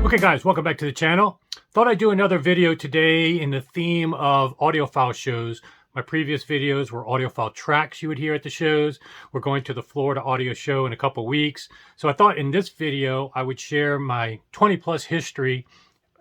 Okay guys, welcome back to the channel. Thought I'd do another video today in the theme of audiophile shows. My previous videos were audiophile tracks you would hear at the shows. We're going to the Florida audio show in a couple weeks. So I thought in this video, I would share my 20 plus history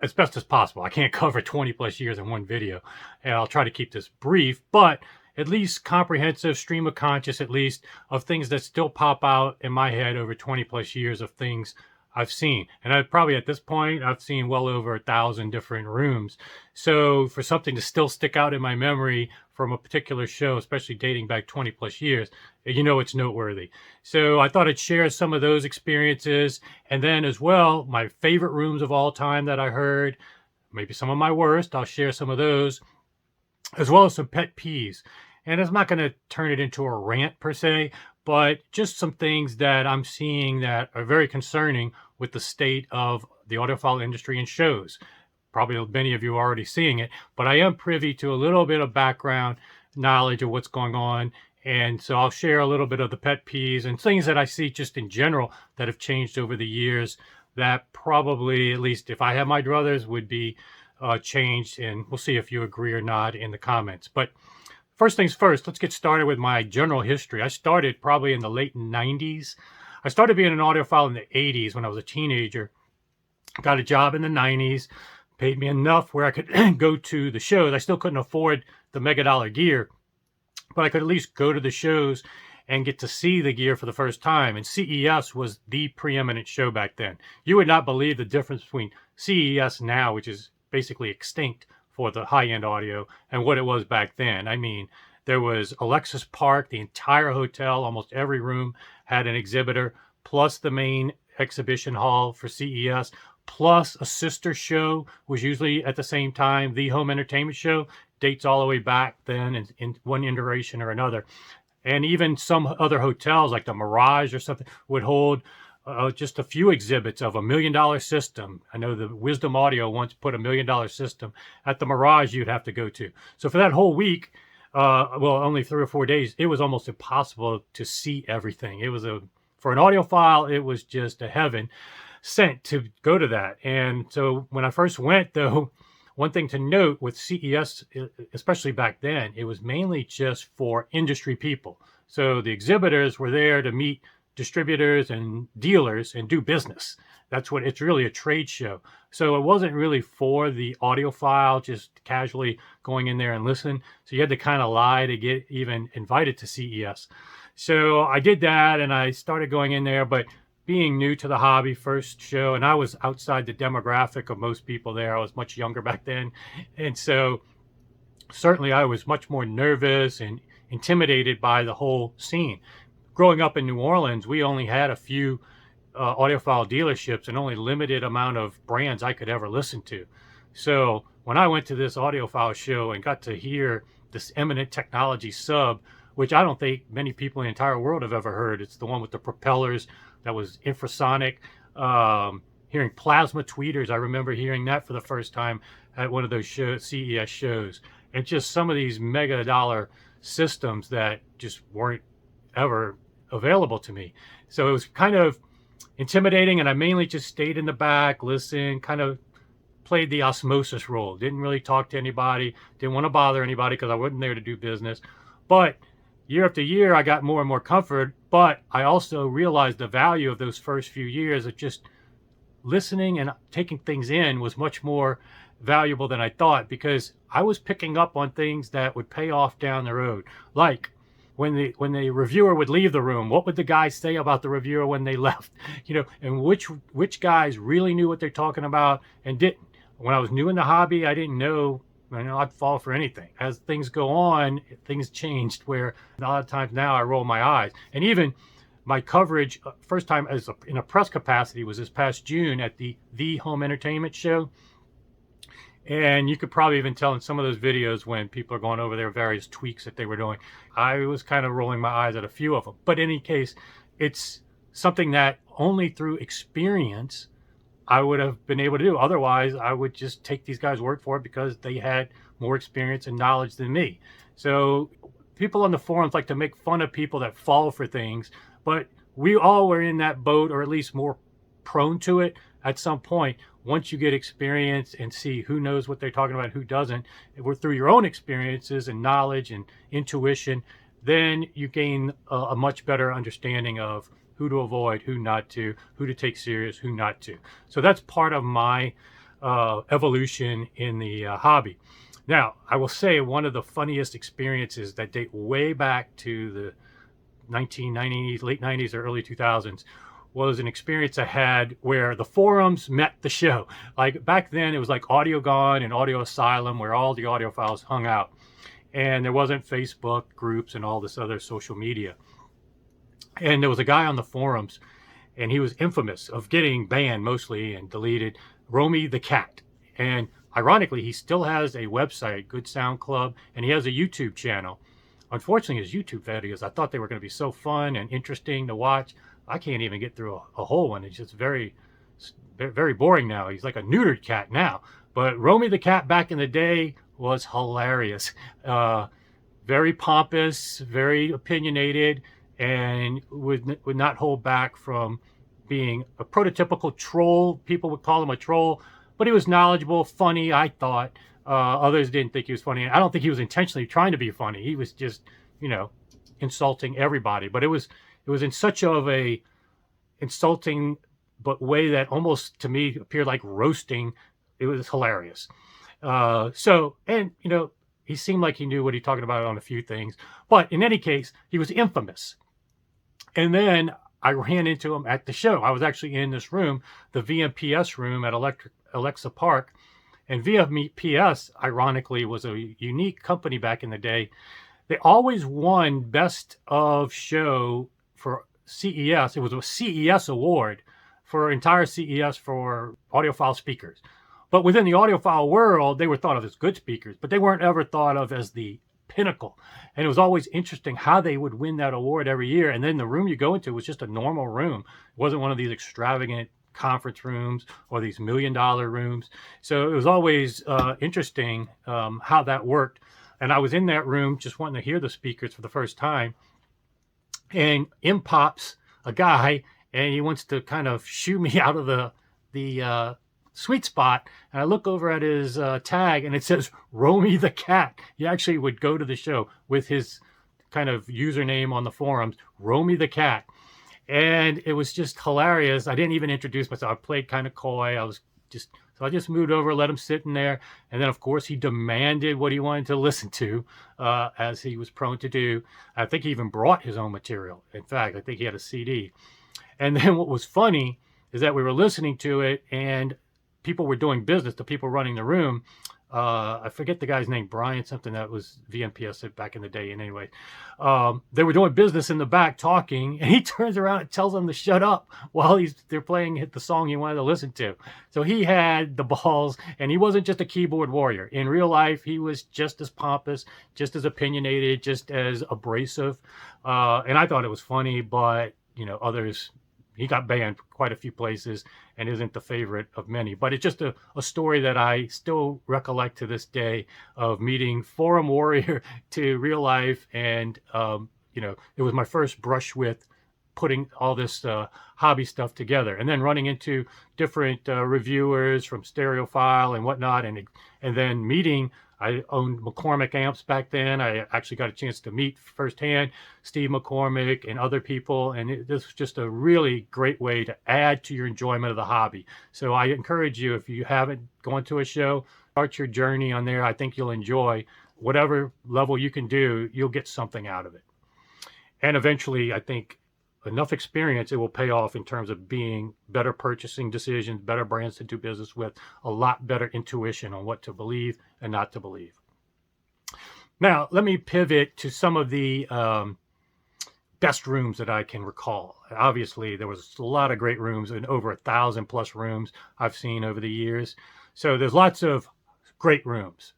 as best as possible. I can't cover 20 plus years in one video, and I'll try to keep this brief, but at least comprehensive, stream of conscious at least, of things that still pop out in my head over 20 plus years of things I've seen. And I've probably at this point, I've seen well over 1,000 different rooms. So for something to still stick out in my memory from a particular show, especially dating back 20 plus years, you know it's noteworthy. So I thought I'd share some of those experiences. And then as well, my favorite rooms of all time that I heard, maybe some of my worst, I'll share some of those, as well as some pet peeves. And I'm not going to turn it into a rant per se, but just some things that I'm seeing that are very concerning with the state of the audiophile industry and shows. Probably many of you are already seeing it, but I am privy to a little bit of background knowledge of what's going on. And so I'll share a little bit of the pet peeves and things that I see just in general that have changed over the years that probably, at least if I had my druthers, would be changed. And we'll see if you agree or not in the comments. But first things first, let's get started with my general history. I started probably in the late 90s. I started being an audiophile in the 80s when I was a teenager. Got a job in the 90s, paid me enough where I could go to the shows. I still couldn't afford the mega dollar gear, but I could at least go to the shows and get to see the gear for the first time. And CES was the preeminent show back then. You would not believe the difference between CES now, which is basically extinct for the high-end audio, and what it was back then. I mean, there was Alexis Park, the entire hotel, almost every room had an exhibitor, plus the main exhibition hall for CES, plus a sister show was usually at the same time, the home entertainment show, dates all the way back then in one iteration or another. And even some other hotels like the Mirage or something would hold just a few exhibits of $1 million system. I know the Wisdom Audio once put $1 million system at the Mirage you'd have to go to. So for that whole week, well, only 3 or 4 days, it was almost impossible to see everything. It was for an audiophile, it was just a heaven sent to go to that. And so when I first went, though, one thing to note with CES, especially back then, it was mainly just for industry people. So the exhibitors were there to meet distributors and dealers and do business. That's what it's really, a trade show. So it wasn't really for the audiophile just casually going in there and listen. So you had to kind of lie to get even invited to CES. So I did that and I started going in there, but being new to the hobby, first show, and I was outside the demographic of most people there. I was much younger back then. And so certainly I was much more nervous and intimidated by the whole scene. Growing up in New Orleans, we only had a few audiophile dealerships and only limited amount of brands I could ever listen to. So when I went to this audiophile show and got to hear this eminent technology sub, which I don't think many people in the entire world have ever heard. It's the one with the propellers that was infrasonic. Hearing plasma tweeters, I remember hearing that for the first time at one of those CES shows. And just some of these mega dollar systems that just weren't ever available to me. So it was kind of intimidating, and I mainly just stayed in the back, listened, kind of played the osmosis role. Didn't really talk to anybody, didn't want to bother anybody because I wasn't there to do business. But year after year, I got more and more comfort, but I also realized the value of those first few years of just listening and taking things in was much more valuable than I thought, because I was picking up on things that would pay off down the road. Like when the reviewer would leave the room, what would the guys say about the reviewer when they left? You know, and which guys really knew what they're talking about and didn't. When I was new in the hobby, I didn't know, I'd fall for anything. As things go on, things changed, where a lot of times now I roll my eyes. And even my coverage, first time in a press capacity, was this past June at the Home Entertainment Show. And you could probably even tell in some of those videos when people are going over their various tweaks that they were doing, I was kind of rolling my eyes at a few of them. But in any case, it's something that only through experience I would have been able to do. Otherwise, I would just take these guys' word for it because they had more experience and knowledge than me. So people on the forums like to make fun of people that fall for things, but we all were in that boat, or at least more prone to it at some point. Once you get experience and see who knows what they're talking about, who doesn't, through your own experiences and knowledge and intuition, then you gain a much better understanding of who to avoid, who not to, who to take serious, who not to. So that's part of my evolution in the hobby. Now, I will say one of the funniest experiences that date way back to the 1990s, late 90s or early 2000s was an experience I had where the forums met the show. Like back then it was like Audio Gone and Audio Asylum where all the audiophiles hung out. And there wasn't Facebook groups and all this other social media. And there was a guy on the forums, and he was infamous of getting banned mostly and deleted, Romy the Cat. And ironically, he still has a website, Good Sound Club, and he has a YouTube channel. Unfortunately, his YouTube videos, I thought they were going to be so fun and interesting to watch. I can't even get through a whole one. It's just very, very boring now. He's like a neutered cat now. But Romy the Cat back in the day was hilarious. Very pompous, very opinionated, and would not hold back from being a prototypical troll. People would call him a troll, but he was knowledgeable, funny, I thought. Others didn't think he was funny. I don't think he was intentionally trying to be funny. He was just, you know, insulting everybody. But it was in such of a insulting but way that almost to me appeared like roasting. It was hilarious. And you know, he seemed like he knew what he talking about on a few things. But in any case, he was infamous. And then I ran into him at the show. I was actually in this room, the VMPS room at Alexa Park. And VMPS, ironically, was a unique company back in the day. They always won Best of Show for CES. It was a CES award for entire CES for audiophile speakers. But within the audiophile world, they were thought of as good speakers, but they weren't ever thought of as the pinnacle. And it was always interesting how they would win that award every year. And then the room you go into was just a normal room. It wasn't one of these extravagant conference rooms or these $1 million rooms. So it was always interesting how that worked. And I was in that room just wanting to hear the speakers for the first time. And in pops a guy, and he wants to kind of shoo me out of the sweet spot. And I look over at his tag, and it says Romy the Cat. He actually would go to the show with his kind of username on the forums, Romy the Cat. And it was just hilarious. I didn't even introduce myself. I played kind of coy. So I just moved over, let him sit in there. And then, of course, he demanded what he wanted to listen to, as he was prone to do. I think he even brought his own material. In fact, I think he had a CD. And then what was funny is that we were listening to it, and people were doing business, the people running the room. I forget the guy's name, Brian something, that was VMPS back in the day. And anyway, they were doing business in the back talking, and he turns around and tells them to shut up while they're playing the song he wanted to listen to. So he had the balls, and he wasn't just a keyboard warrior. In real life, he was just as pompous, just as opinionated, just as abrasive. And I thought it was funny, but you know, others, he got banned quite a few places and isn't the favorite of many. But it's just a story that I still recollect to this day of meeting forum warrior to real life. And, you know, it was my first brush with putting all this hobby stuff together, and then running into different reviewers from Stereophile and whatnot. And then meeting, I owned McCormick amps back then. I actually got a chance to meet firsthand Steve McCormick and other people. And this was just a really great way to add to your enjoyment of the hobby. So I encourage you, if you haven't gone to a show, start your journey on there. I think you'll enjoy whatever level you can do. You'll get something out of it. And eventually, I think enough experience, it will pay off in terms of being better purchasing decisions, better brands to do business with, a lot better intuition on what to believe and not to believe. Now, let me pivot to some of the best rooms that I can recall. Obviously, there was a lot of great rooms, and over 1,000 plus rooms I've seen over the years. So there's lots of great rooms.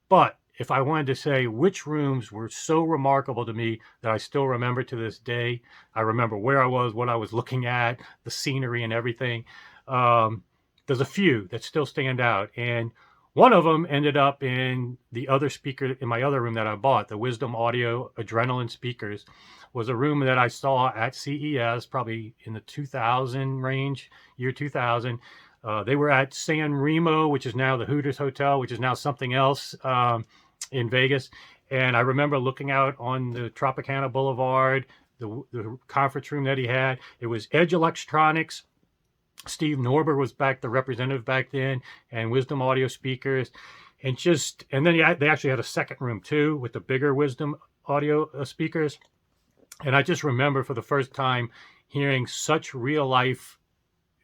But if I wanted to say which rooms were so remarkable to me that I still remember to this day, I remember where I was, what I was looking at, the scenery and everything. There's a few that still stand out. And One of them ended up in the other speaker in my other room that I bought, the Wisdom Audio Adrenaline speakers, was a room that I saw at CES, probably in the 2000 range, year 2000. They were at San Remo, which is now the Hooters Hotel, which is now something else in Vegas. And I remember looking out on the Tropicana Boulevard, the conference room that he had. It was Edge Electronics. Steve Norber was the representative back then, and Wisdom Audio speakers. And then they actually had a second room too with the bigger Wisdom Audio speakers. And I just remember for the first time hearing such real life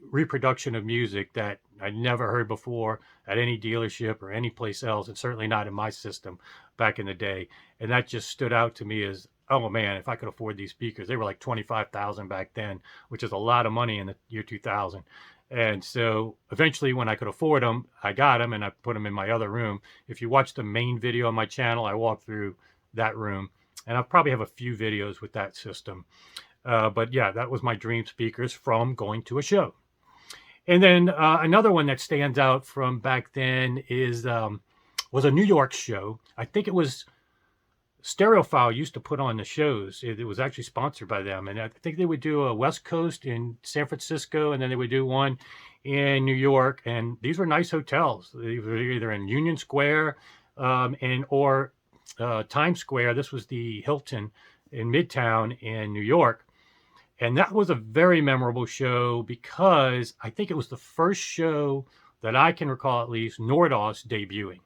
reproduction of music that I'd never heard before at any dealership or any place else, and certainly not in my system back in the day. And that just stood out to me as, oh man, if I could afford these speakers. They were like $25,000 back then, which is a lot of money in the year 2000. And so eventually when I could afford them, I got them and I put them in my other room. If you watch the main video on my channel, I walk through that room, and I'll probably have a few videos with that system. But yeah, that was my dream speakers from going to a show. And then another one that stands out from back then was a New York show. I think it was Stereophile used to put on the shows. It was actually sponsored by them. And I think they would do a West Coast in San Francisco, and then they would do one in New York. And these were nice hotels. They were either in Union Square or Times Square. This was the Hilton in Midtown in New York. And that was a very memorable show because I think it was the first show that I can recall, at least, Nordos debuting.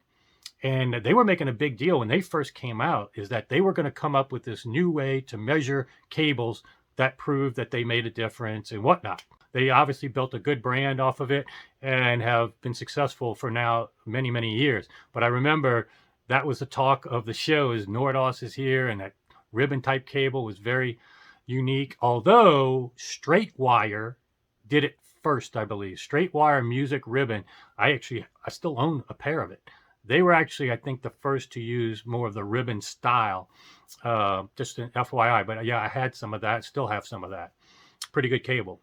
And they were making a big deal when they first came out, is that they were going to come up with this new way to measure cables that proved that they made a difference and whatnot. They obviously built a good brand off of it and have been successful for now many, many years. But I remember that was the talk of the show, is Nordos is here, and that ribbon type cable was very unique. Although Straight Wire did it first, I believe. Straight Wire music ribbon. I still own a pair of it. They were actually, I think, the first to use more of the ribbon style. Just an FYI. But yeah, I had some of that. Still have some of that. Pretty good cable.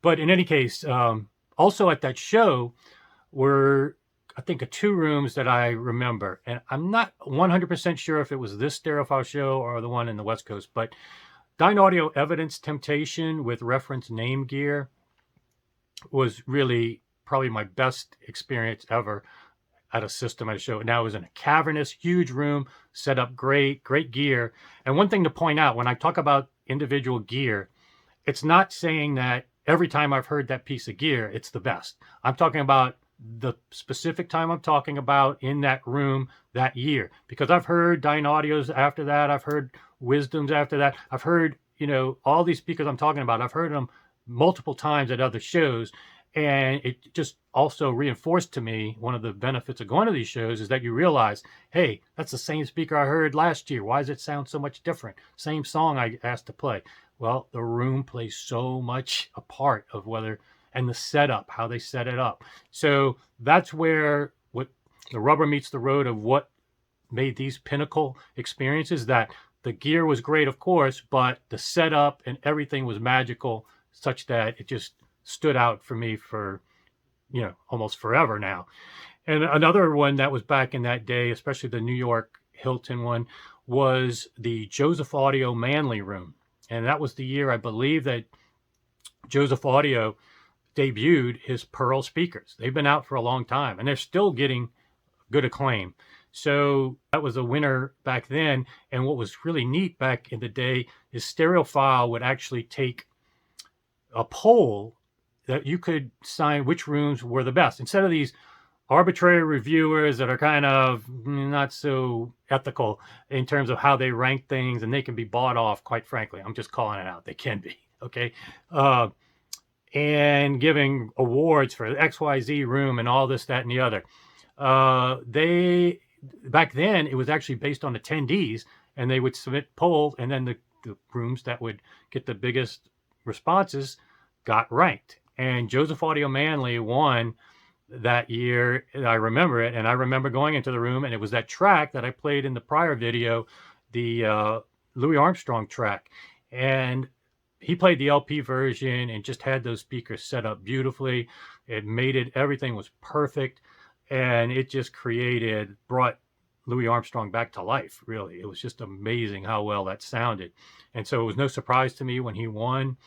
But in any case, also at that show were, I think, two rooms that I remember. And I'm not 100% sure if it was this Stereophile show or the one in the West Coast. But Dynaudio Evidence Temptation with reference name gear was really probably my best experience ever at a system at a show. Now it was in a cavernous, huge room, set up great gear. And one thing to point out, when I talk about individual gear, it's not saying that every time I've heard that piece of gear, it's the best. I'm talking about the specific time I'm talking about in that room that year. Because I've heard Dynaudios after that. I've heard Wisdoms after that. I've heard, all these speakers I'm talking about. I've heard them multiple times at other shows. And it just also reinforced to me, one of the benefits of going to these shows is that you realize, hey, that's the same speaker I heard last year. Why does it sound so much different? Same song I asked to play. Well, the room plays so much a part of and the setup, how they set it up. So that's where what the rubber meets the road of what made these pinnacle experiences. That the gear was great, of course, but the setup and everything was magical, such that it just stood out for me for, almost forever now. And another one that was back in that day, especially the New York Hilton one, was the Joseph Audio Manley room. And that was the year, I believe, that Joseph Audio debuted his Pearl speakers. They've been out for a long time, and they're still getting good acclaim. So that was a winner back then. And what was really neat back in the day is Stereophile would actually take a poll that you could sign which rooms were the best, instead of these arbitrary reviewers that are kind of not so ethical in terms of how they rank things, and they can be bought off, quite frankly. I'm just calling it out. They can be, okay? And giving awards for XYZ room and all this, that, and the other. Back then, it was actually based on attendees, and they would submit polls, and then the rooms that would get the biggest responses got ranked. And Joseph Audio Manley won that year. I remember it, and I remember going into the room, and it was that track that I played in the prior video, the Louis Armstrong track. And he played the LP version and just had those speakers set up beautifully. It made it, everything was perfect. and it just brought Louis Armstrong back to life, really. It was just amazing how well that sounded. And so it was no surprise to me when he won.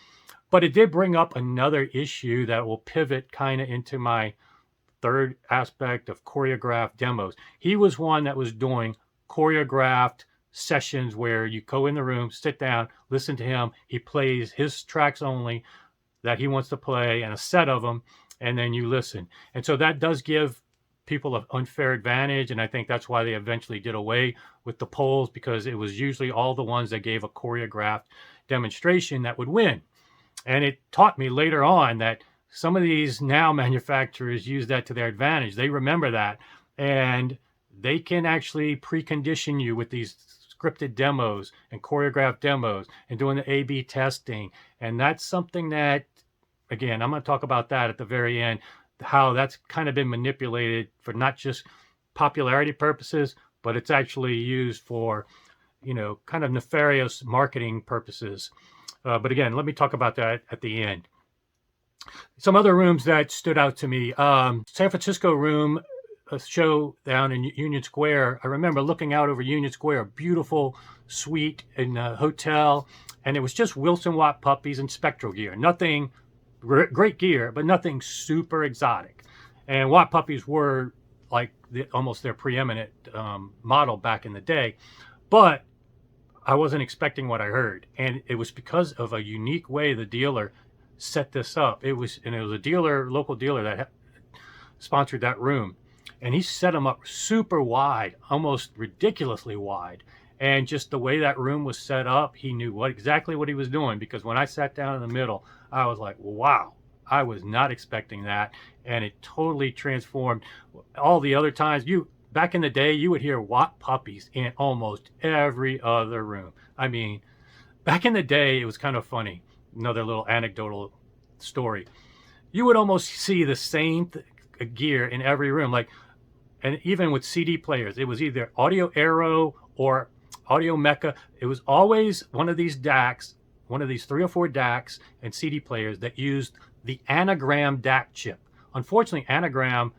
But it did bring up another issue that will pivot kind of into my third aspect of choreographed demos. He was one that was doing choreographed sessions where you go in the room, sit down, listen to him. He plays his tracks only that he wants to play and a set of them, and then you listen. And so that does give people an unfair advantage, and I think that's why they eventually did away with the polls, because it was usually all the ones that gave a choreographed demonstration that would win. And it taught me later on that some of these now manufacturers use that to their advantage. They remember that, and they can actually precondition you with these scripted demos and choreographed demos and doing the A/B testing. And that's something that, again, I'm going to talk about that at the very end, how that's kind of been manipulated for not just popularity purposes, but it's actually used for, kind of nefarious marketing purposes. But again, let me talk about that at the end. Some other rooms that stood out to me, San Francisco room, a show down in Union Square. I remember looking out over Union Square, a beautiful suite in a hotel, and it was just Wilson Watt puppies and Spectral gear. Nothing great gear, but nothing super exotic. And Watt puppies were like almost their preeminent model back in the day. But I wasn't expecting what I heard. And it was because of a unique way the dealer set this up. It was a local dealer that sponsored that room. And he set them up super wide, almost ridiculously wide. And just the way that room was set up, he knew exactly what he was doing. Because when I sat down in the middle, I was like, wow, I was not expecting that. And it totally transformed all the other times. Back in the day, you would hear Watt puppies in almost every other room. I mean, back in the day, it was kind of funny. Another little anecdotal story. You would almost see the same gear in every room. And even with CD players, it was either Audio Arrow or Audio Mecca. It was always one of these DACs, one of these 3 or 4 DACs and CD players that used the Anagram DAC chip. Unfortunately, Anagram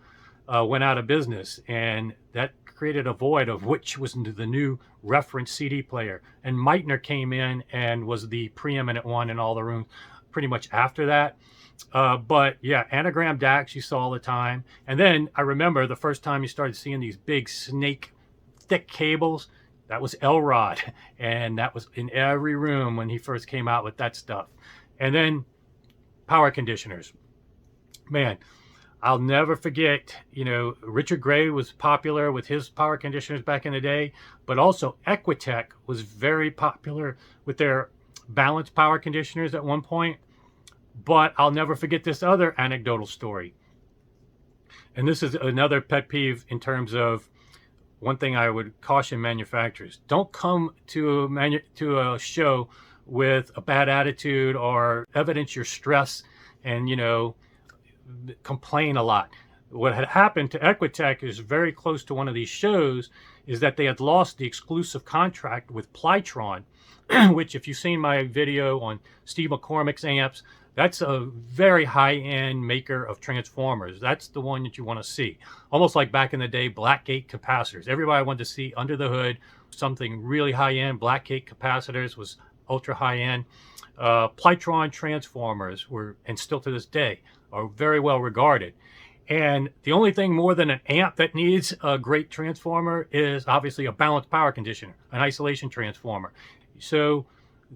went out of business, and that created a void of which was the new reference CD player. And Meitner came in and was the preeminent one in all the rooms pretty much after that. But yeah, Anagram DACs you saw all the time. And then I remember the first time you started seeing these big snake thick cables, that was Elrod. And that was in every room when he first came out with that stuff. And then power conditioners. Man, I'll never forget, Richard Gray was popular with his power conditioners back in the day, but also Equitech was very popular with their balanced power conditioners at one point. But I'll never forget this other anecdotal story. And this is another pet peeve in terms of one thing I would caution manufacturers. Don't come to a show with a bad attitude or evidence your stress and, complain a lot. What had happened to Equitech is very close to one of these shows is that they had lost the exclusive contract with Plytron, which if you've seen my video on Steve McCormick's amps, that's a very high-end maker of transformers. That's the one that you want to see. Almost like back in the day, Blackgate capacitors. Everybody wanted to see under the hood something really high-end. Blackgate capacitors was ultra high-end. Plytron transformers were, and still to this day, are very well regarded. And the only thing more than an amp that needs a great transformer is obviously a balanced power conditioner, an isolation transformer. So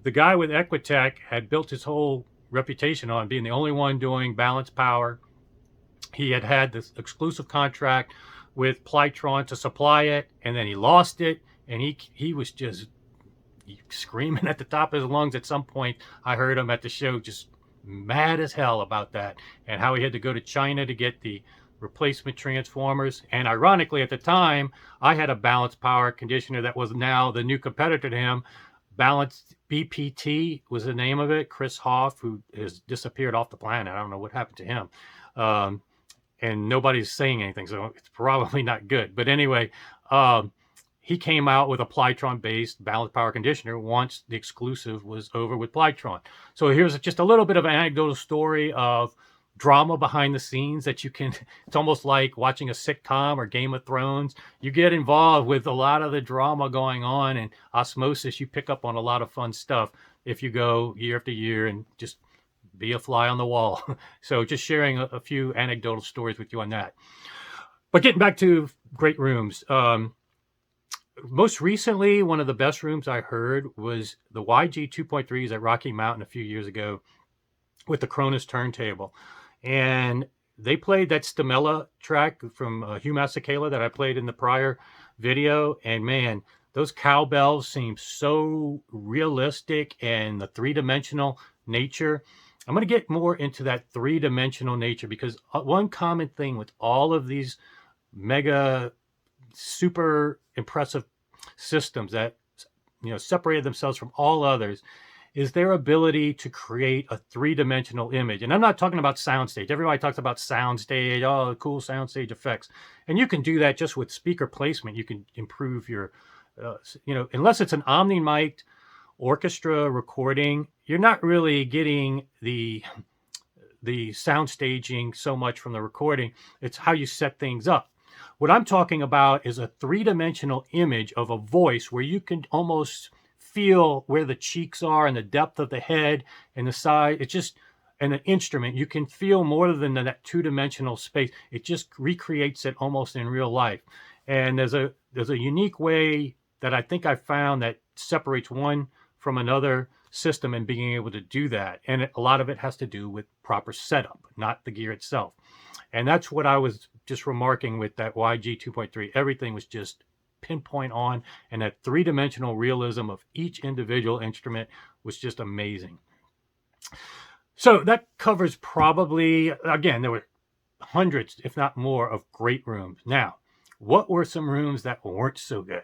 the guy with Equitech had built his whole reputation on being the only one doing balanced power. He had this exclusive contract with Plytron to supply it, and then he lost it, and he was just screaming at the top of his lungs. At some point, I heard him at the show just mad as hell about that, and how he had to go to China to get the replacement transformers. And ironically, at the time, I had a balanced power conditioner that was now the new competitor to him. Balanced BPT was the name of it. Chris Hoff, who has disappeared off the planet. I don't know what happened to him. And nobody's saying anything, so it's probably not good. But anyway, he came out with a Plytron-based balanced power conditioner once the exclusive was over with Plytron. So here's just a little bit of an anecdotal story of drama behind the scenes that you can, it's almost like watching a sitcom or Game of Thrones. You get involved with a lot of the drama going on, and osmosis, you pick up on a lot of fun stuff if you go year after year and just be a fly on the wall. So just sharing a few anecdotal stories with you on that. But getting back to great rooms. Most recently, one of the best rooms I heard was the YG 2.3s at Rocky Mountain a few years ago with the Cronus turntable. And they played that Stamella track from Hugh Masekela that I played in the prior video. And man, those cowbells seem so realistic, and the three-dimensional nature. I'm going to get more into that three-dimensional nature, because one common thing with all of these mega super impressive systems that, you know, separated themselves from all others is their ability to create a three-dimensional image. And I'm not talking about soundstage. Everybody talks about soundstage, oh, cool soundstage effects. And you can do that just with speaker placement. You can improve your, you know, unless it's an omni-mic'd orchestra recording, you're not really getting the sound staging so much from the recording. It's how you set things up. What I'm talking about is a three-dimensional image of a voice where you can almost feel where the cheeks are and the depth of the head and the side. It's just, and an instrument, you can feel more than that two-dimensional space. It just recreates it almost in real life. And there's a unique way that I think I found that separates one from another system and being able to do that. And a lot of it has to do with proper setup, not the gear itself. And that's what I was just remarking with that YG 2.3. Everything was just pinpoint on, and that three-dimensional realism of each individual instrument was just amazing. So that covers probably, again, there were hundreds, if not more, of great rooms. Now, what were some rooms that weren't so good?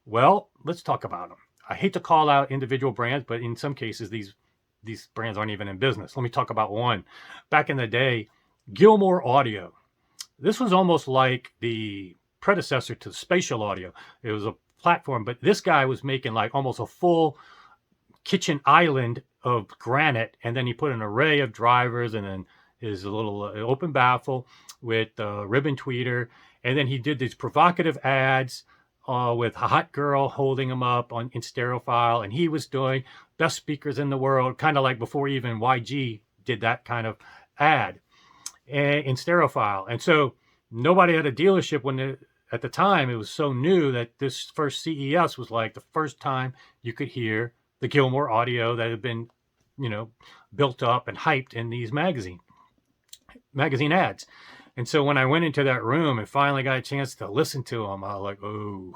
Well, let's talk about them. I hate to call out individual brands, but in some cases, these brands aren't even in business. Let me talk about one. Back in the day, Gilmore Audio. This was almost like the predecessor to spatial audio. It was a platform, but this guy was making like almost a full kitchen island of granite, and then he put an array of drivers, and then his little open baffle with ribbon tweeter, and then he did these provocative ads with a hot girl holding him up in stereophile, and he was doing best speakers in the world, kind of like before even YG did that kind of ad in stereophile. And so nobody had a dealership when at the time it was so new that this first CES was like the first time you could hear the Gilmore Audio that had been, you know, built up and hyped in these magazine ads. And so when I went into that room and finally got a chance to listen to them, I was like, oh,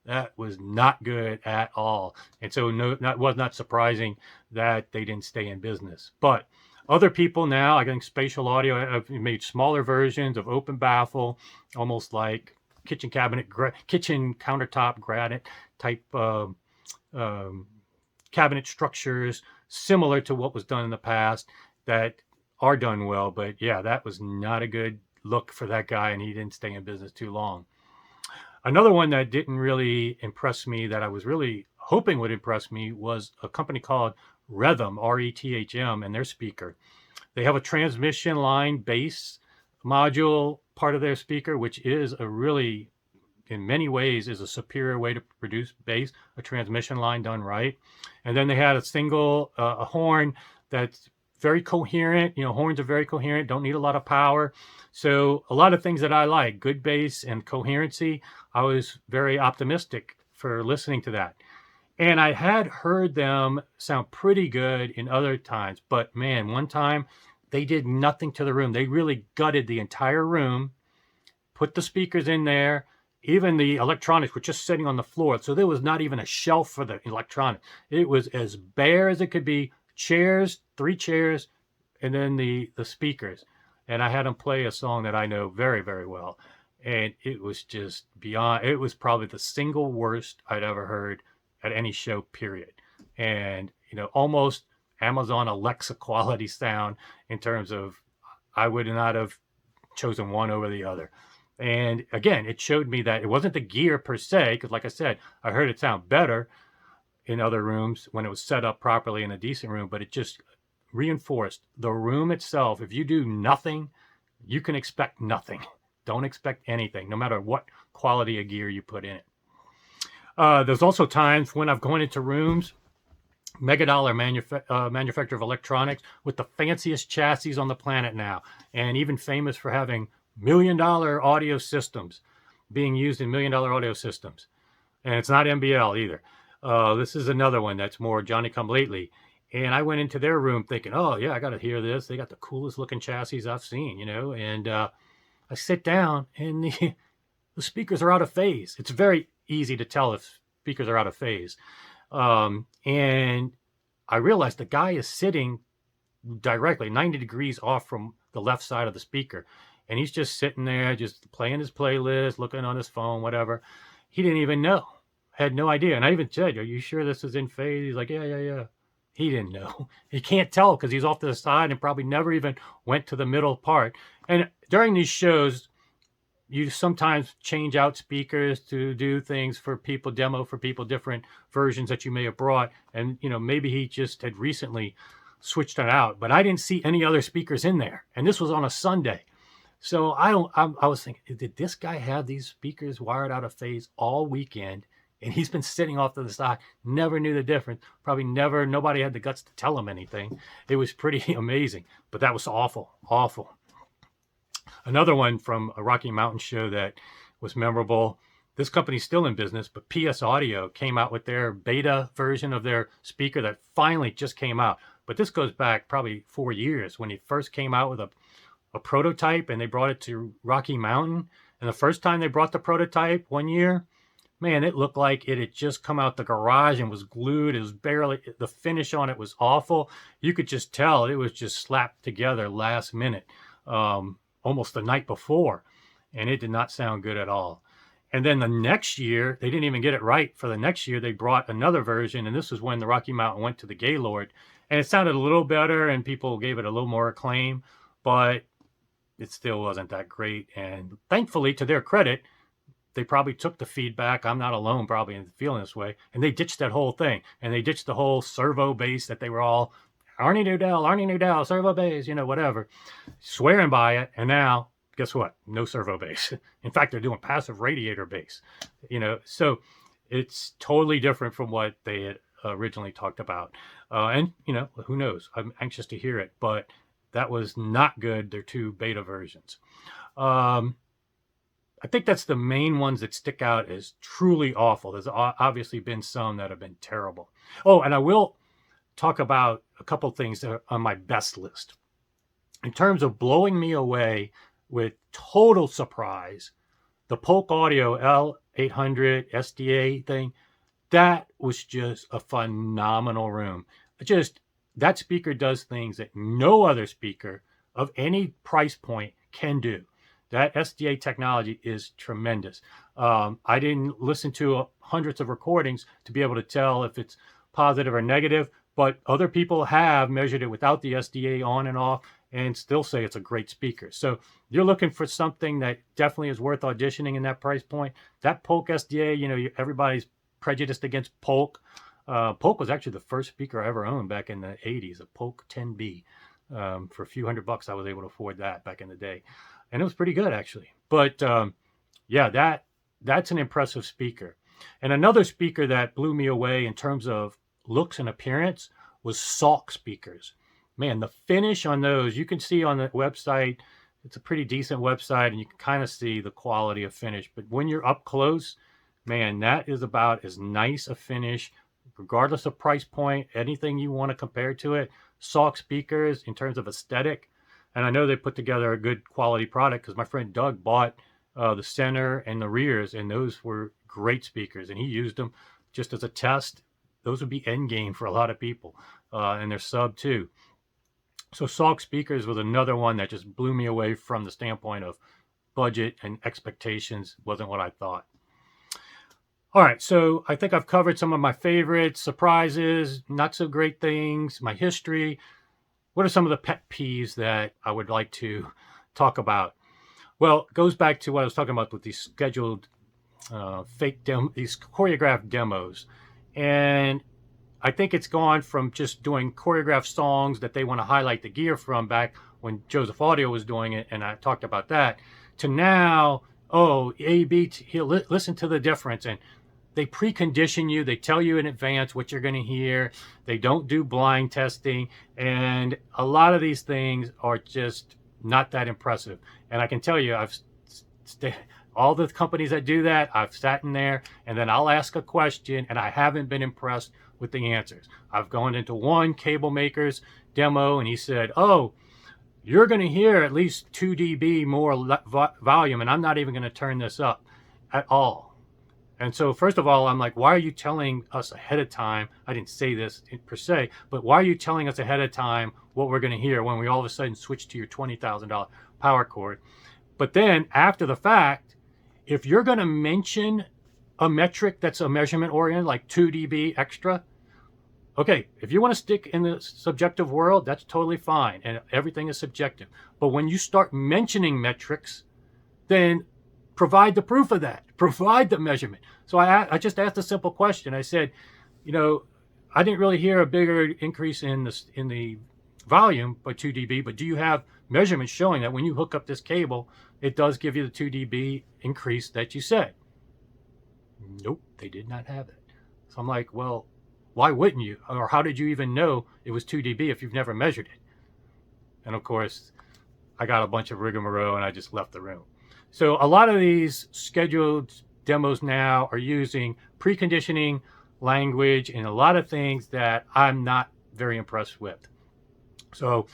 that was not good at all. And so that was not surprising that they didn't stay in business. But other people now, I think Spatial Audio have made smaller versions of open baffle, almost like kitchen countertop granite type cabinet structures, similar to what was done in the past, that are done well. But yeah, that was not a good look for that guy, and he didn't stay in business too long. Another one that didn't really impress me, that I was really hoping would impress me, was a company called Rethm, R-E-T-H-M, and their speaker. They have a transmission line bass module part of their speaker, which is a really, in many ways, is a superior way to produce bass, a transmission line done right. And then they had a single a horn that's very coherent. You know, horns are very coherent, don't need a lot of power. So a lot of things that I like, good bass and coherency, I was very optimistic for listening to that. And I had heard them sound pretty good in other times, but man, one time they did nothing to the room. They really gutted the entire room, put the speakers in there. Even the electronics were just sitting on the floor. So there was not even a shelf for the electronics. It was as bare as it could be. Chairs, 3 chairs, and then the speakers. And I had them play a song that I know very, very well. And it was just beyond, it was probably the single worst I'd ever heard at any show, period. And, you know, almost Amazon Alexa quality sound in terms of, I would not have chosen one over the other. And again, it showed me that it wasn't the gear per se, because like I said, I heard it sound better in other rooms when it was set up properly in a decent room, but it just reinforced, the room itself, if you do nothing, you can expect nothing. Don't expect anything, no matter what quality of gear you put in it. There's also times when I've gone into rooms, mega dollar manufacturer of electronics with the fanciest chassis on the planet now, and even famous for having $1 million audio systems being used in $1 million audio systems. And it's not MBL either. This is another one that's more Johnny come lately. And I went into their room thinking, oh yeah, I got to hear this. They got the coolest looking chassis I've seen, you know. And I sit down and the speakers are out of phase. It's very easy to tell if speakers are out of phase. And I realized the guy is sitting directly 90 degrees off from the left side of the speaker. And he's just sitting there, just playing his playlist, looking on his phone, whatever. He didn't even know, had no idea. And I even said, are you sure this is in phase? He's like, yeah. He didn't know. He can't tell because he's off to the side and probably never even went to the middle part. And during these shows, you sometimes change out speakers to do things for people, demo for people, different versions that you may have brought. And, you know, maybe he just had recently switched it out, but I didn't see any other speakers in there. And this was on a Sunday. So I was thinking, did this guy have these speakers wired out of phase all weekend? And he's been sitting off to the side, never knew the difference. Probably nobody had the guts to tell him anything. It was pretty amazing, but that was awful. Another one from a Rocky Mountain show that was memorable. This company's still in business, but PS Audio came out with their beta version of their speaker that finally just came out. But this goes back probably 4 years when he first came out with a prototype, and they brought it to Rocky Mountain. And the first time they brought the prototype 1 year, man, it looked like it had just come out the garage and was glued. It was barely, the finish on it was awful. You could just tell it was just slapped together last minute, almost the night before. And it did not sound good at all. And then the next year, they didn't even get it right. For the next year, they brought another version. And this was when the Rocky Mountain went to the Gaylord. And it sounded a little better and people gave it a little more acclaim. But it still wasn't that great. And thankfully, to their credit, they probably took the feedback. I'm not alone probably in feeling this way. And they ditched that whole thing. And they ditched the whole servo bass that they were all, Arnie Nudell, servo bass, you know, whatever, swearing by it. And now, guess what? No servo bass. In fact, they're doing passive radiator bass, you know. So it's totally different from what they had originally talked about. And, you know, who knows? I'm anxious to hear it. But that was not good, their two beta versions. I think that's the main ones that stick out as truly awful. There's obviously been some that have been terrible. Oh, and I will talk about a couple things that are on my best list. In terms of blowing me away with total surprise, the Polk Audio L800 SDA thing, that was just a phenomenal room. That speaker does things that no other speaker of any price point can do. That SDA technology is tremendous. I didn't listen to hundreds of recordings to be able to tell if it's positive or negative, but other people have measured it without the SDA on and off and still say it's a great speaker. So you're looking for something that definitely is worth auditioning in that price point. That Polk SDA, you know, everybody's prejudiced against Polk. Polk was actually the first speaker I ever owned back in the 80s, a Polk 10B. For a few $100, I was able to afford that back in the day. And it was pretty good, actually. But yeah, that's an impressive speaker. And another speaker that blew me away in terms of looks and appearance was Salk speakers. Man, the finish on those, you can see on the website, it's a pretty decent website, and you can kind of see the quality of finish. But when you're up close, man, that is about as nice a finish, regardless of price point, anything you want to compare to it. Salk speakers in terms of aesthetic. And I know they put together a good quality product because my friend Doug bought the center and the rears, and those were great speakers. And he used them just as a test. Those would be end game for a lot of people. And they're sub too. So Salk speakers was another one that just blew me away from the standpoint of budget and expectations. Wasn't what I thought. All right, so I think I've covered some of my favorites, surprises, not so great things, my history. What are some of the pet peeves that I would like to talk about? Well, it goes back to what I was talking about with these scheduled these choreographed demos. And I think it's gone from just doing choreographed songs that they want to highlight the gear from back when Joseph Audio was doing it, and I talked about that, to now, oh, A, B, listen to the difference. And they precondition you. They tell you in advance what you're going to hear. They don't do blind testing. And a lot of these things are just not that impressive. And I can tell you, all the companies that do that, I've sat in there and then I'll ask a question and I haven't been impressed with the answers. I've gone into one cable maker's demo and he said, oh, you're going to hear at least 2 dB more volume, and I'm not even going to turn this up at all. And so first of all, I'm like, why are you telling us ahead of time? I didn't say this per se, but why are you telling us ahead of time what we're going to hear when we all of a sudden switch to your $20,000 power cord? But then after the fact, if you're going to mention a metric that's a measurement oriented, like 2 dB extra, okay, if you want to stick in the subjective world, that's totally fine, and everything is subjective. But when you start mentioning metrics, then provide the proof of that. Provide the measurement. So I just asked a simple question. I said, you know, I didn't really hear a bigger increase in the volume by 2 dB, but do you have measurements showing that when you hook up this cable, it does give you the 2 dB increase that you said? Nope, they did not have it. So I'm like, well, why wouldn't you? Or how did you even know it was 2 dB if you've never measured it? And of course, I got a bunch of rigmarole and I just left the room. So a lot of these scheduled demos now are using preconditioning language and a lot of things that I'm not very impressed with. So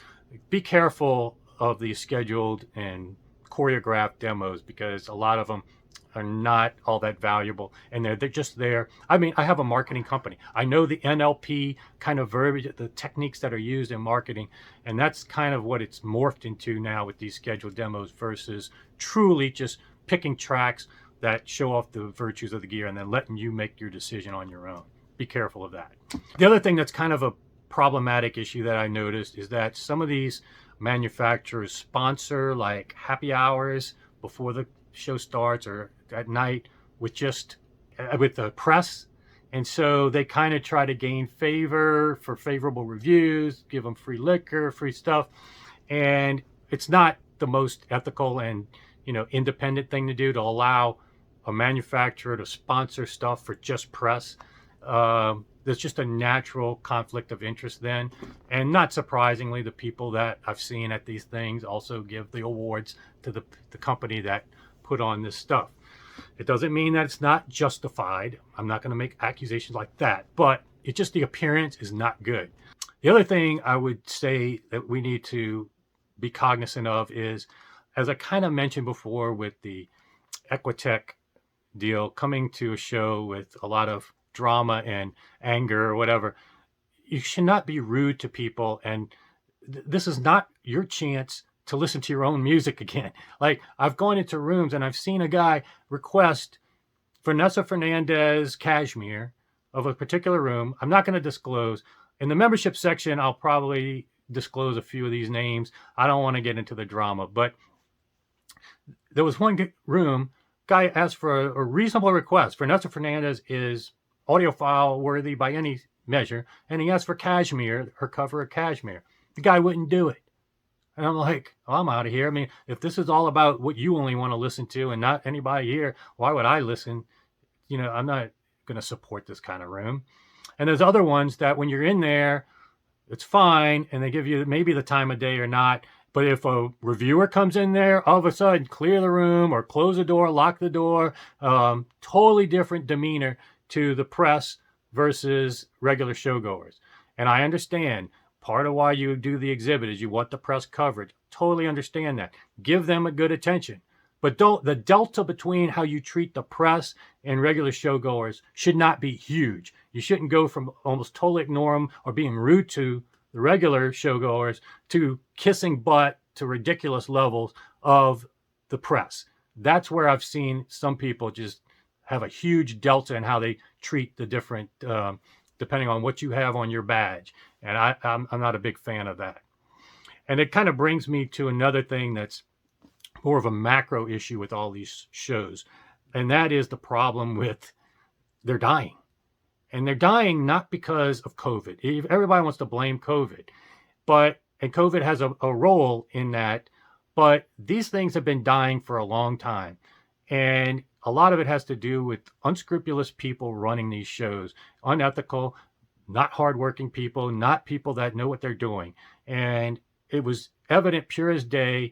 be careful of these scheduled and choreographed demos, because a lot of them are not all that valuable, and they're just there. I mean, I have a marketing company. I know the NLP kind of verbiage, the techniques that are used in marketing, and that's kind of what it's morphed into now with these scheduled demos versus truly just picking tracks that show off the virtues of the gear and then letting you make your decision on your own. Be careful of that. The other thing that's kind of a problematic issue that I noticed is that some of these manufacturers sponsor like happy hours before the show starts or at night with the press, and so they kind of try to gain favor for favorable reviews, give them free liquor, free stuff, and it's not the most ethical and independent thing to do, to allow a manufacturer to sponsor stuff for just press. There's just a natural conflict of interest then, and not surprisingly, the people that I've seen at these things also give the awards to the company that put on this stuff. It doesn't mean that it's not justified. I'm not going to make accusations like that, but it's just the appearance is not good. The other thing I would say that we need to be cognizant of is, as I kind of mentioned before with the Equitech deal, coming to a show with a lot of drama and anger or whatever, you should not be rude to people, and this is not your chance to listen to your own music again. Like, I've gone into rooms and I've seen a guy request Vanessa Fernandez Cashmere of a particular room. I'm not going to disclose. In the membership section, I'll probably disclose a few of these names. I don't want to get into the drama, but there was one room, guy asked for a reasonable request. Vanessa Fernandez is audiophile worthy by any measure, and he asked for Cashmere, her cover of Cashmere. The guy wouldn't do it. And I'm like, oh, I'm out of here. I mean, if this is all about what you only want to listen to and not anybody here, why would I listen? I'm not going to support this kind of room. And there's other ones that when you're in there, it's fine, and they give you maybe the time of day or not. But if a reviewer comes in there, all of a sudden clear the room or close the door, lock the door, totally different demeanor to the press versus regular showgoers. And I understand part of why you do the exhibit is you want the press coverage. Totally understand that. Give them a good attention. But the delta between how you treat the press and regular showgoers should not be huge. You shouldn't go from almost totally ignore them or being rude to the regular showgoers to kissing butt to ridiculous levels of the press. That's where I've seen some people just have a huge delta in how they treat the different, depending on what you have on your badge. And I'm not a big fan of that. And it kind of brings me to another thing that's more of a macro issue with all these shows. And that is the problem with they're dying. And they're dying not because of COVID. Everybody wants to blame COVID, and COVID has a role in that, but these things have been dying for a long time. And a lot of it has to do with unscrupulous people running these shows, unethical, not hardworking people, not people that know what they're doing. And it was evident, pure as day.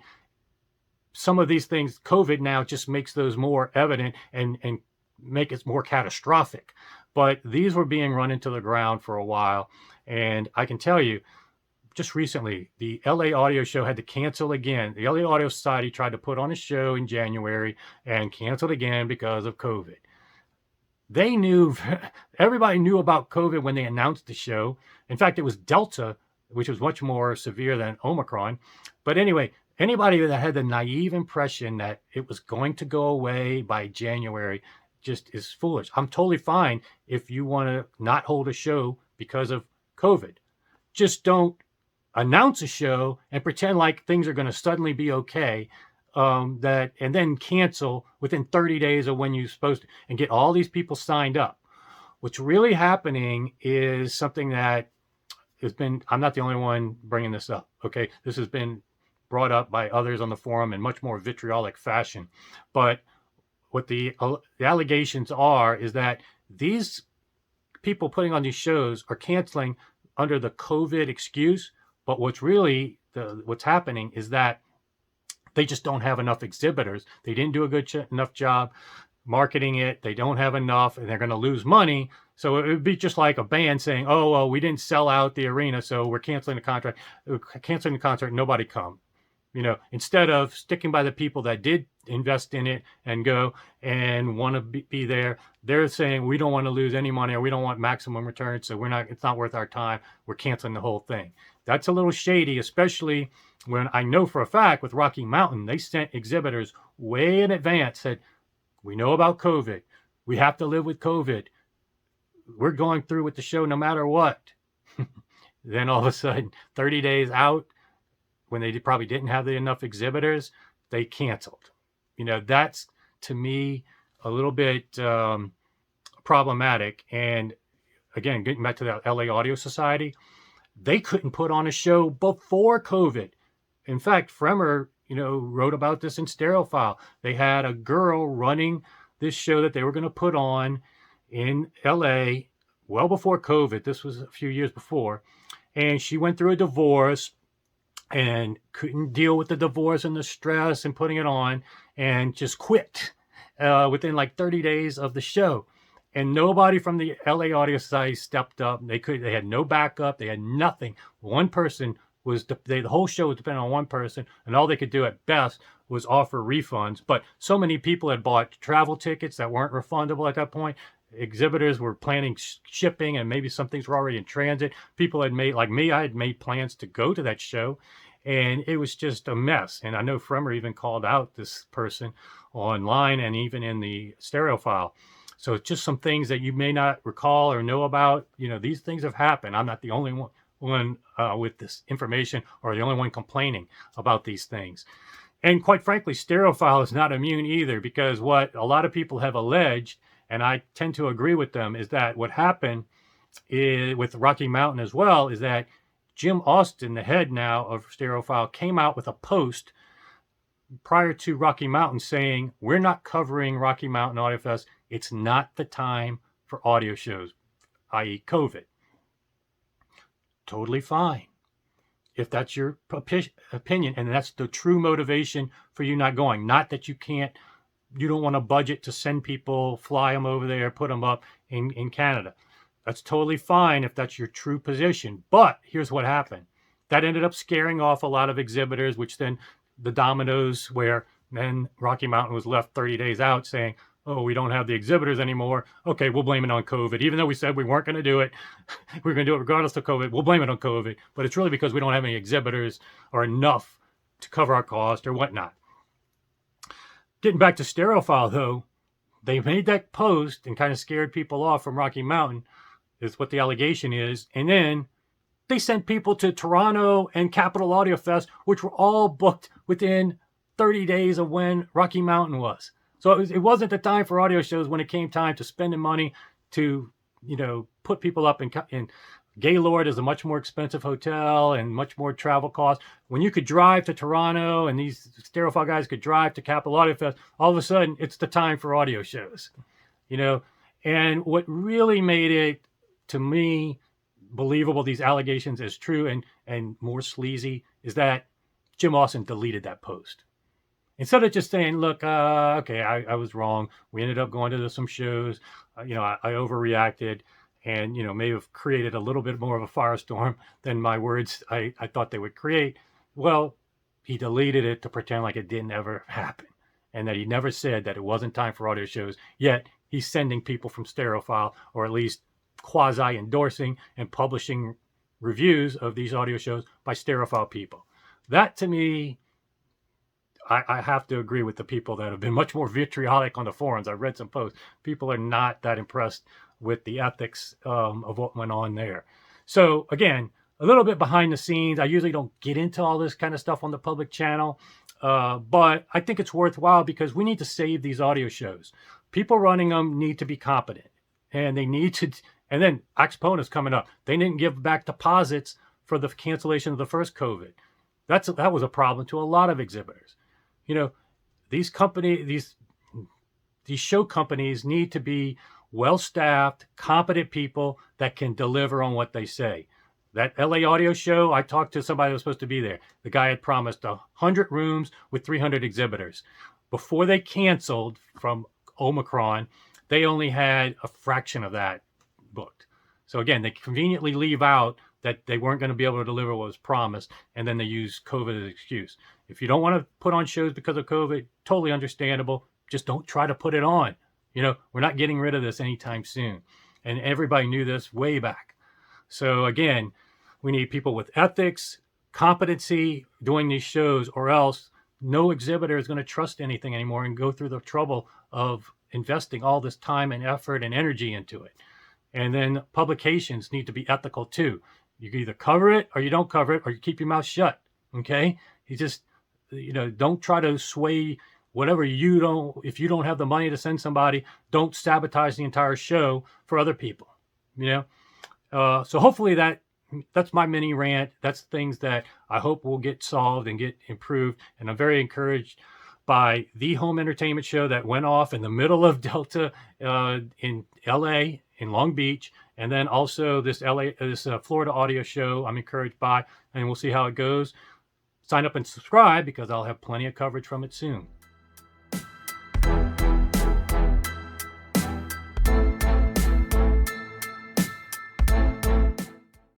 Some of these things, COVID now just makes those more evident and make it more catastrophic. But these were being run into the ground for a while. And I can tell you, just recently, the LA Audio Show had to cancel again. The LA Audio Society tried to put on a show in January and canceled again because of COVID. They knew, everybody knew about COVID when they announced the show. In fact, it was Delta, which was much more severe than Omicron. But anyway, anybody that had the naive impression that it was going to go away by January just is foolish. I'm totally fine if you want to not hold a show because of COVID. Just don't announce a show and pretend like things are going to suddenly be okay, and then cancel within 30 days of when you're supposed to, and get all these people signed up. What's really happening is something that has been, I'm not the only one bringing this up, okay? This has been brought up by others on the forum in much more vitriolic fashion. But what the allegations are is that these people putting on these shows are canceling under the COVID excuse. But what's really, what's happening is that they just don't have enough exhibitors. They didn't do a good enough job marketing it. They don't have enough, and they're going to lose money. So it would be just like a band saying, oh, well, we didn't sell out the arena, so we're canceling the contract. Canceling the concert, nobody come. You know, instead of sticking by the people that did invest in it and go and want to be there, they're saying we don't want to lose any money, or we don't want maximum return, so it's not worth our time. We're canceling the whole thing. That's a little shady, especially when I know for a fact with Rocky Mountain, they sent exhibitors way in advance, said, we know about COVID. We have to live with COVID. We're going through with the show no matter what. Then all of a sudden, 30 days out, when they probably didn't have enough exhibitors, they canceled. You know, that's, to me, a little bit problematic. And again, getting back to the LA Audio Society, they couldn't put on a show before COVID. In fact, Fremer, wrote about this in Stereophile. They had a girl running this show that they were going to put on in LA well before COVID. This was a few years before. And she went through a divorce and couldn't deal with the divorce and the stress and putting it on, and just quit within like 30 days of the show. And nobody from the LA Audio Society stepped up. They had no backup. They had nothing. One person was, the whole show was dependent on one person, and all they could do at best was offer refunds. But so many people had bought travel tickets that weren't refundable at that point. Exhibitors were planning shipping, and maybe some things were already in transit. People had made, like me, I had made plans to go to that show, and it was just a mess. And I know Fremer even called out this person online and even in the Stereophile. So it's just some things that you may not recall or know about. These things have happened. I'm not the only one with this information, or the only one complaining about these things. And quite frankly, Stereophile is not immune either, because what a lot of people have alleged, and I tend to agree with them, is that what happened with Rocky Mountain as well is that Jim Austin, the head now of Stereophile, came out with a post prior to Rocky Mountain saying, we're not covering Rocky Mountain Audio Fest. It's not the time for audio shows, i.e. COVID. Totally fine. If that's your opinion, and that's the true motivation for you not going, not that you don't want a budget to send people, fly them over there, put them up in Canada. That's totally fine if that's your true position. But here's what happened. That ended up scaring off a lot of exhibitors, which then the dominoes, where then Rocky Mountain was left 30 days out saying, oh, we don't have the exhibitors anymore. Okay, we'll blame it on COVID. Even though we said we weren't going to do it, we were going to do it regardless of COVID. We'll blame it on COVID. But it's really because we don't have any exhibitors or enough to cover our cost or whatnot. Getting back to Stereophile, though, they made that post and kind of scared people off from Rocky Mountain, is what the allegation is. And then they sent people to Toronto and Capital Audio Fest, which were all booked within 30 days of when Rocky Mountain was. So it wasn't the time for audio shows when it came time to spending money to put people up in Gaylord is a much more expensive hotel and much more travel costs. When you could drive to Toronto and these stereophile guys could drive to Capital Audio Fest, all of a sudden it's the time for audio shows, And what really made it, to me, believable, these allegations as true and more sleazy, is that Jim Austin deleted that post. Instead of just saying, look, okay, I was wrong. We ended up going to some shows. I overreacted and, may have created a little bit more of a firestorm than my words I thought they would create. Well, he deleted it to pretend like it didn't ever happen and that he never said that it wasn't time for audio shows. Yet he's sending people from Stereophile, or at least quasi-endorsing and publishing reviews of these audio shows by Stereophile people. That, to me, I have to agree with the people that have been much more vitriolic on the forums. I've read some posts. People are not that impressed with the ethics of what went on there. So again, a little bit behind the scenes. I usually don't get into all this kind of stuff on the public channel, but I think it's worthwhile because we need to save these audio shows. People running them need to be competent, and they need to. And then Axpona is coming up. They didn't give back deposits for the cancellation of the first COVID. That was a problem to a lot of exhibitors. These show companies need to be well-staffed, competent people that can deliver on what they say. That LA audio show, I talked to somebody that was supposed to be there. The guy had promised 100 rooms with 300 exhibitors. Before they canceled from Omicron, they only had a fraction of that booked. So again, they conveniently leave out that they weren't going to be able to deliver what was promised, and then they use COVID as an excuse. If you don't want to put on shows because of COVID, totally understandable. Just don't try to put it on. We're not getting rid of this anytime soon. And everybody knew this way back. So again, we need people with ethics, competency doing these shows, or else no exhibitor is going to trust anything anymore and go through the trouble of investing all this time and effort and energy into it. And then publications need to be ethical too. You can either cover it or you don't cover it, or you keep your mouth shut. Okay? You just, don't try to sway whatever if you don't have the money to send somebody, don't sabotage the entire show for other people. So hopefully that's my mini rant. That's things that I hope will get solved and get improved. And I'm very encouraged by the home entertainment show that went off in the middle of Delta in LA, in Long Beach, and then also this Florida audio show I'm encouraged by, and we'll see how it goes. Sign up and subscribe because I'll have plenty of coverage from it soon.